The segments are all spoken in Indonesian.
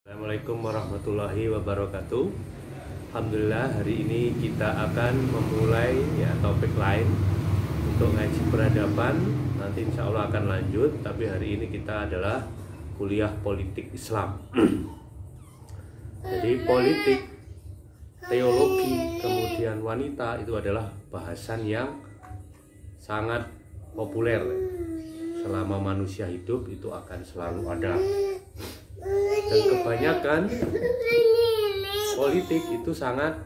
Assalamualaikum warahmatullahi wabarakatuh. Alhamdulillah, hari ini kita akan memulai topik lain untuk ngaji peradaban. Nanti insya Allah akan lanjut, tapi hari ini kita adalah kuliah politik Islam. Jadi politik, teologi, kemudian wanita itu adalah bahasan yang sangat populer. Selama manusia hidup itu akan selalu ada. Dan kebanyakan politik itu sangat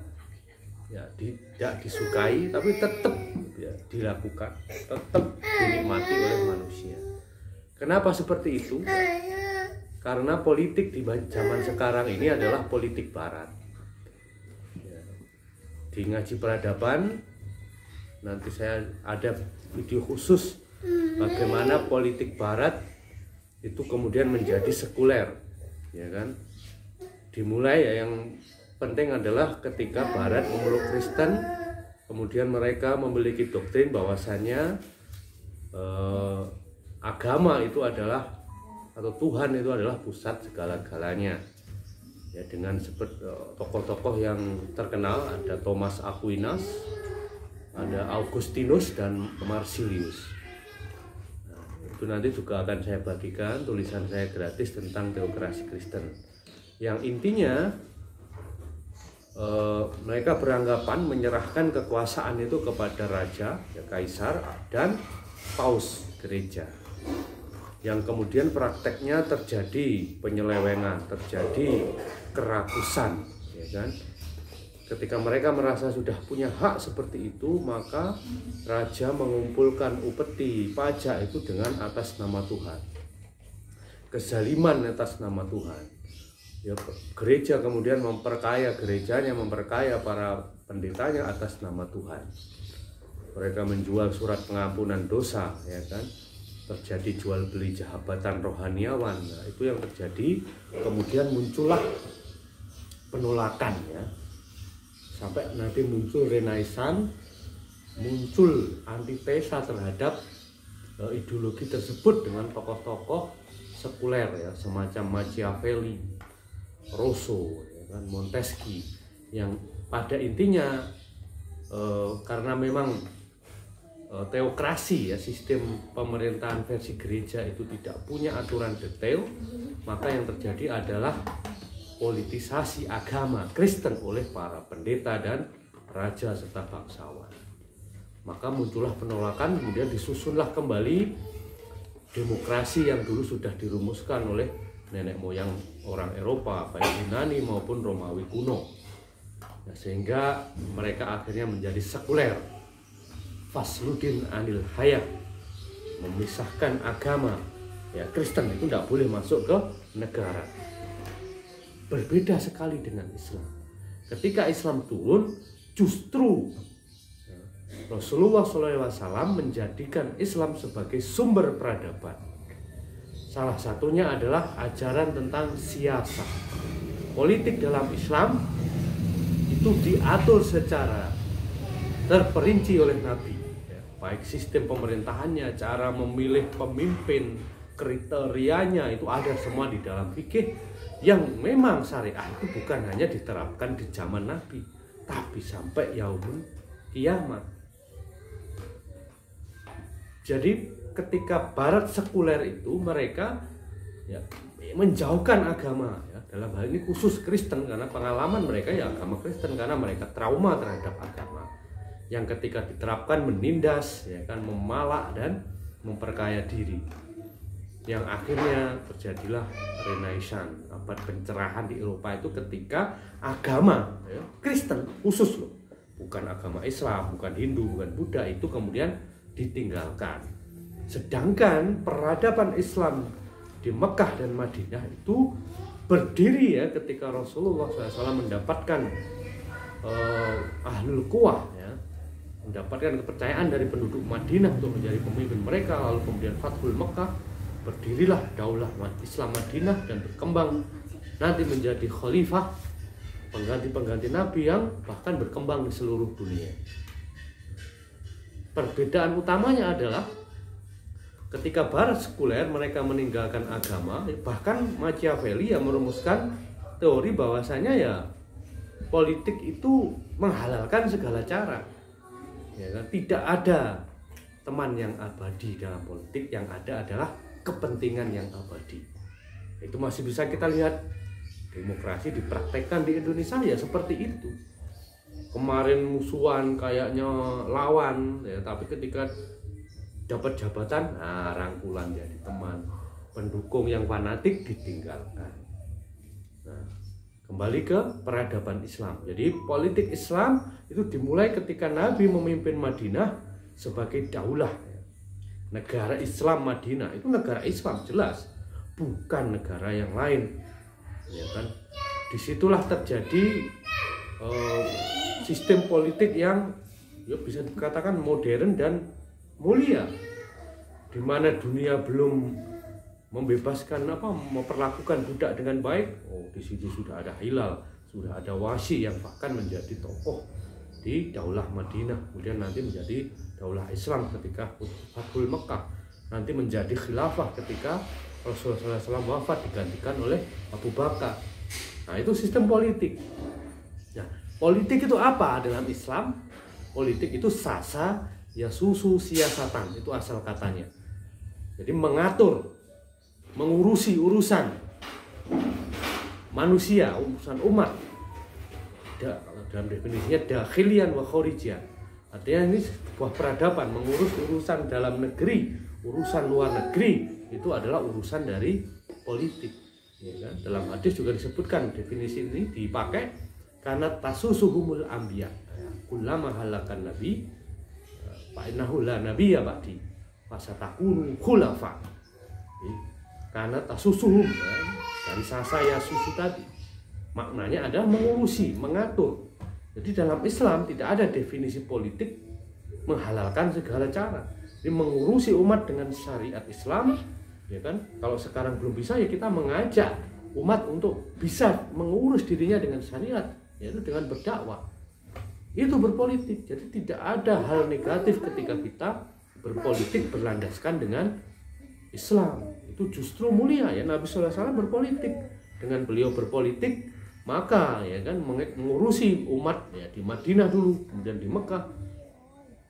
tidak disukai, tapi tetap dilakukan, tetap dinikmati oleh manusia. Kenapa seperti itu? Karena politik di zaman sekarang ini adalah politik barat. Di ngaji peradaban nanti saya ada video khusus bagaimana politik barat itu kemudian menjadi sekuler, ya kan? Dimulai yang penting adalah ketika barat memeluk Kristen, kemudian mereka memiliki doktrin bahwasannya agama itu adalah, atau Tuhan itu adalah pusat segala-galanya. Ya, dengan seperti tokoh-tokoh yang terkenal, ada Thomas Aquinas, ada Augustinus, dan Marsilius. Itu nanti juga akan saya bagikan tulisan saya gratis tentang teokrasi Kristen, yang intinya mereka beranggapan menyerahkan kekuasaan itu kepada raja, ya, kaisar, dan paus gereja, yang kemudian prakteknya terjadi penyelewengan, terjadi kerakusan, ya kan? Ketika mereka merasa sudah punya hak seperti itu, maka raja mengumpulkan upeti pajak itu dengan atas nama Tuhan. Kezaliman atas nama Tuhan. Ya, gereja kemudian memperkaya gerejanya, memperkaya para pendetanya atas nama Tuhan. Mereka menjual surat pengampunan dosa, ya kan? Terjadi jual beli jabatan rohaniawan. Nah, itu yang terjadi. Kemudian muncullah penolakan, ya. Sampai nanti muncul Renaissance, muncul antitesa terhadap ideologi tersebut dengan tokoh-tokoh sekuler, ya, semacam Machiavelli, Rousseau, ya kan, Montesquieu, yang pada intinya karena memang teokrasi, ya, sistem pemerintahan versi gereja itu tidak punya aturan detail, maka yang terjadi adalah politisasi agama Kristen oleh para pendeta dan raja serta bangsawan. Maka muncullah penolakan, kemudian disusunlah kembali demokrasi yang dulu sudah dirumuskan oleh nenek moyang orang Eropa, baik Yunani maupun Romawi kuno. Nah, sehingga mereka akhirnya menjadi sekuler. Fasludin anil hayat, memisahkan agama. Ya, Kristen itu tidak boleh masuk ke negara. Berbeda sekali dengan Islam. Ketika Islam turun, justru Rasulullah SAW menjadikan Islam sebagai sumber peradaban. Salah satunya adalah ajaran tentang siasat. Politik dalam Islam itu diatur secara terperinci oleh Nabi. Baik sistem pemerintahannya, cara memilih pemimpin, kriterianya itu ada semua di dalam fikih. Yang memang syariah itu bukan hanya diterapkan di zaman Nabi, tapi sampai yaumul kiamat. Jadi ketika barat sekuler itu mereka, ya, menjauhkan agama, ya, dalam hal ini khusus Kristen, karena pengalaman mereka ya agama Kristen, karena mereka trauma terhadap agama yang ketika diterapkan menindas, ya kan, memalak dan memperkaya diri, yang akhirnya terjadilah Renaissance, abad pencerahan di Eropa itu ketika agama, ya, Kristen khusus loh, bukan agama Islam, bukan Hindu, bukan Buddha, itu kemudian ditinggalkan. Sedangkan peradaban Islam di Mekah dan Madinah itu berdiri, ya, ketika Rasulullah SAW mendapatkan ahlul quwah, ya, mendapatkan kepercayaan dari penduduk Madinah untuk menjadi pemimpin mereka, lalu kemudian Fathul Mekah, berdirilah daulah Islam Madinah dan berkembang nanti menjadi khalifah, pengganti-pengganti Nabi yang bahkan berkembang di seluruh dunia. Perbedaan utamanya adalah ketika Barat sekuler mereka meninggalkan agama, bahkan Machiavelli yang merumuskan teori bahwasanya ya politik itu menghalalkan segala cara. Ya kan? Tidak ada teman yang abadi dalam politik, yang ada adalah kepentingan yang abadi. Itu masih bisa kita lihat demokrasi dipraktekkan di Indonesia ya seperti itu. Kemarin musuhan kayaknya lawan ya, tapi ketika dapat jabatan, nah rangkulan jadi teman. Pendukung yang fanatik ditinggalkan. Nah, kembali ke peradaban Islam. Jadi politik Islam itu dimulai ketika Nabi memimpin Madinah sebagai daulah. Negara Islam Madinah itu negara Islam jelas, bukan negara yang lain. Ya kan? Disitulah terjadi sistem politik yang ya bisa dikatakan modern dan mulia, di mana dunia belum membebaskan memperlakukan budak dengan baik. Oh, di situ sudah ada Hilal, sudah ada Wasi yang bahkan menjadi tokoh di Daulah Madinah, kemudian nanti menjadi Daulah Islam ketika Fathul Mekah, nanti menjadi khilafah ketika Rasulullah SAW wafat digantikan oleh Abu Bakar. Nah, itu sistem politik. Nah, politik itu apa dalam Islam? Politik itu sasa ya susu siasatan, itu asal katanya. Jadi mengatur, mengurusi urusan manusia, urusan umat. Dalam definisinya dakhilian wa khorijian. Artinya ini sebuah peradaban, mengurus urusan dalam negeri, urusan luar negeri, itu adalah urusan dari politik. Ya kan? Dalam hadis juga disebutkan, definisi ini dipakai karena tasusuhumul anbiya. Kullama halakan nabi fa innahu la nabiyya ba'di fasatakunu khulafa. Karena tasusuhum ya, dari sasaya susu tadi. Maknanya adalah mengurusi, mengatur. Jadi dalam Islam tidak ada definisi politik menghalalkan segala cara. Jadi mengurusi umat dengan syariat Islam, ya kan? Kalau sekarang belum bisa ya kita mengajak umat untuk bisa mengurus dirinya dengan syariat, yaitu dengan berdakwah. Itu berpolitik. Jadi tidak ada hal negatif ketika kita berpolitik berlandaskan dengan Islam. Itu justru mulia ya. Nabi SAW berpolitik. Dengan beliau berpolitik, maka ya kan mengurusi umat ya di Madinah dulu, kemudian di Mekah,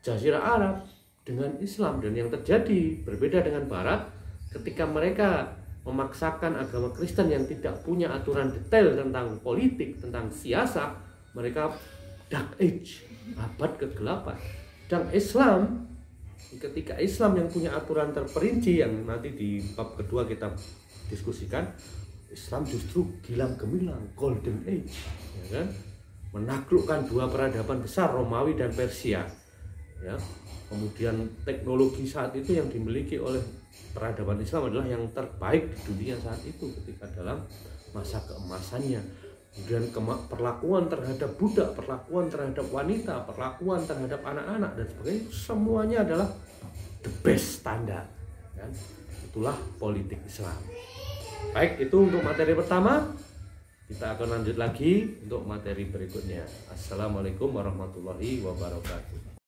Jazirah Arab dengan Islam. Dan yang terjadi berbeda dengan Barat, ketika mereka memaksakan agama Kristen yang tidak punya aturan detail tentang politik, tentang siasa, mereka dark age, abad kegelapan. Dan Islam, ketika Islam yang punya aturan terperinci, yang nanti di bab kedua kita diskusikan, Islam justru gilang gemilang, golden age, ya kan? Menaklukkan dua peradaban besar, Romawi dan Persia. Ya. Kemudian teknologi saat itu yang dimiliki oleh peradaban Islam adalah yang terbaik di dunia saat itu ketika dalam masa keemasannya. Kemudian perlakuan terhadap budak, perlakuan terhadap wanita, perlakuan terhadap anak-anak dan sebagainya, semuanya adalah the best standar. Kan? Itulah politik Islam. Baik, itu untuk materi pertama. Kita akan lanjut lagi untuk materi berikutnya. Assalamualaikum warahmatullahi wabarakatuh.